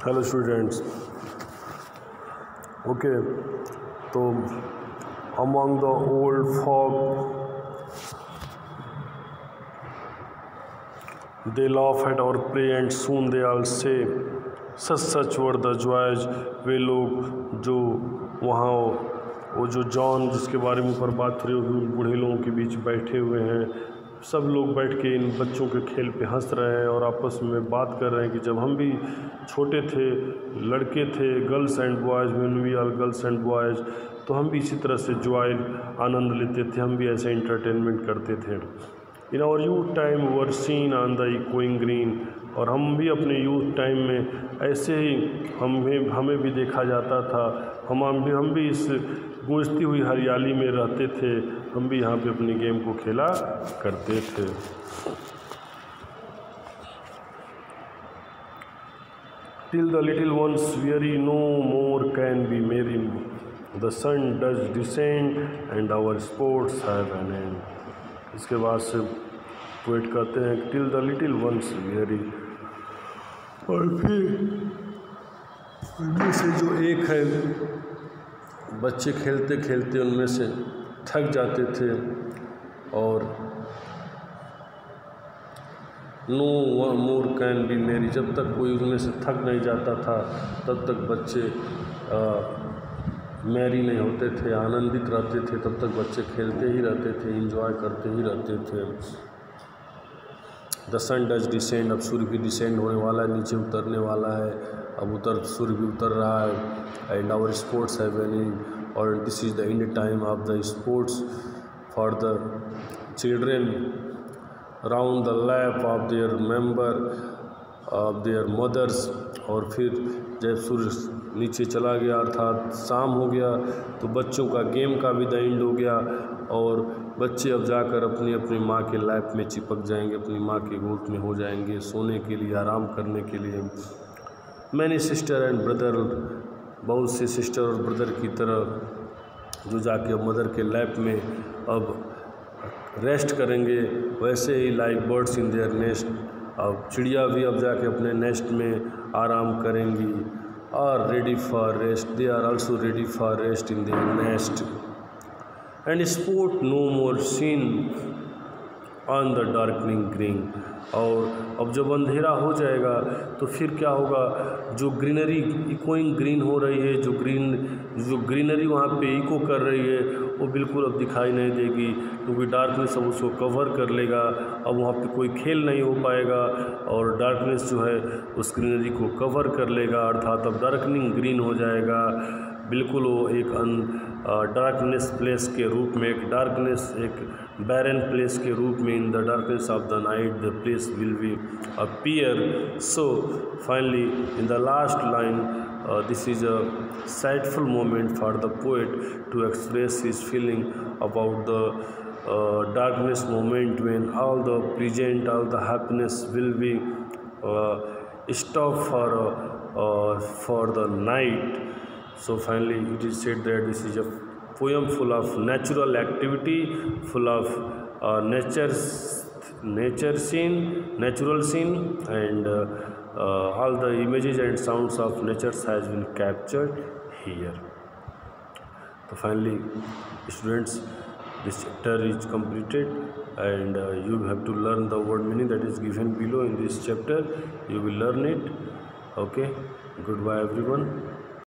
Hello students. Okay, तो among the old folk they laugh at our play and soon they all say such were the joys। वे लोग जो वहाँ वो जो John जिसके बारे में ऊपर बात हो रही होगी बूढ़े लोगों के बीच बैठे हुए हैं, सब लोग बैठ के इन बच्चों के खेल पे हंस रहे हैं और आपस में बात कर रहे हैं कि जब हम भी छोटे थे, लड़के थे, girls and boys, when we are girls and boys, तो हम भी इसी तरह से जॉय आनंद लेते थे, हम भी ऐसे एंटरटेनमेंट करते थे। In our youth time were seen on the echoing green, और हम भी अपने यूथ टाइम में ऐसे ही हमें भी देखा जाता था। हम भी इस गूंजती हुई हरियाली में रहते थे, हम भी यहाँ पे अपने गेम को खेला करते थे। Till the little ones weary no more can be merry, the sun does descend and our sports have an end। इसके बाद से पोएट कहते हैं till the little ones very, और फिर उनमें से जो एक है, बच्चे खेलते खेलते उनमें से थक जाते थे और नो मोर कैन बी मेरी, जब तक कोई उनमें से थक नहीं जाता था तब तक बच्चे मैरी नहीं होते थे, आनंदित रहते थे, तब तक बच्चे खेलते ही रहते थे, एंजॉय करते ही रहते थे। द सन डज डिसेंड, अब सूर्य भी डिसेंड होने वाला है, नीचे उतरने वाला है, अब सूर्य भी उतर रहा है। And our sports have an end, और this is the end time of the sports for the children round the lap of their member of their mothers. और फिर जब सूर्य नीचे चला गया अर्थात शाम हो गया, तो बच्चों का गेम का भी द एंड हो गया और बच्चे अब जाकर अपनी अपनी माँ के लैप में चिपक जाएंगे, अपनी माँ के गोद में हो जाएंगे सोने के लिए, आराम करने के लिए। मैनी सिस्टर एंड ब्रदर, बहुत से सिस्टर और ब्रदर की तरह जो जाके अब मदर के लैप में अब रेस्ट करेंगे, वैसे ही like birds in their nest, अब चिड़िया भी अब जाके अपने नेस्ट में आराम करेंगी। Are ready for rest, they are also ready for rest in their nest. And sport no more seen on the darkening green, और अब जब अंधेरा हो जाएगा तो फिर क्या होगा, जो ग्रीनरी इकोइंग ग्रीन हो रही है, जो ग्रीनरी वहाँ पे इको कर रही है, वो बिल्कुल अब दिखाई नहीं देगी, क्योंकि डार्कनेस अब उसको कवर कर लेगा। अब वहाँ पे कोई खेल नहीं हो पाएगा और डार्कनेस जो है उस ग्रीनरी को कवर कर लेगा, अर्थात अब डार्कनिंग ग्रीन हो जाएगा। बिल्कुल वो एक डार्कनेस प्लेस के रूप में, एक बैरन प्लेस के रूप में, in the darkness of the night the place will be appear. So finally in the last line, this is a sadful moment for the poet to express his feeling about the darkness moment when all the present, all the happiness will be stopped for the night. So finally it is said that this is a poem full of natural activity, full of natural scene, and all the images and sounds of nature has been captured here. So finally students, this chapter is completed and you have to learn the word meaning that is given below in this chapter. You will learn it. Okay, goodbye everyone.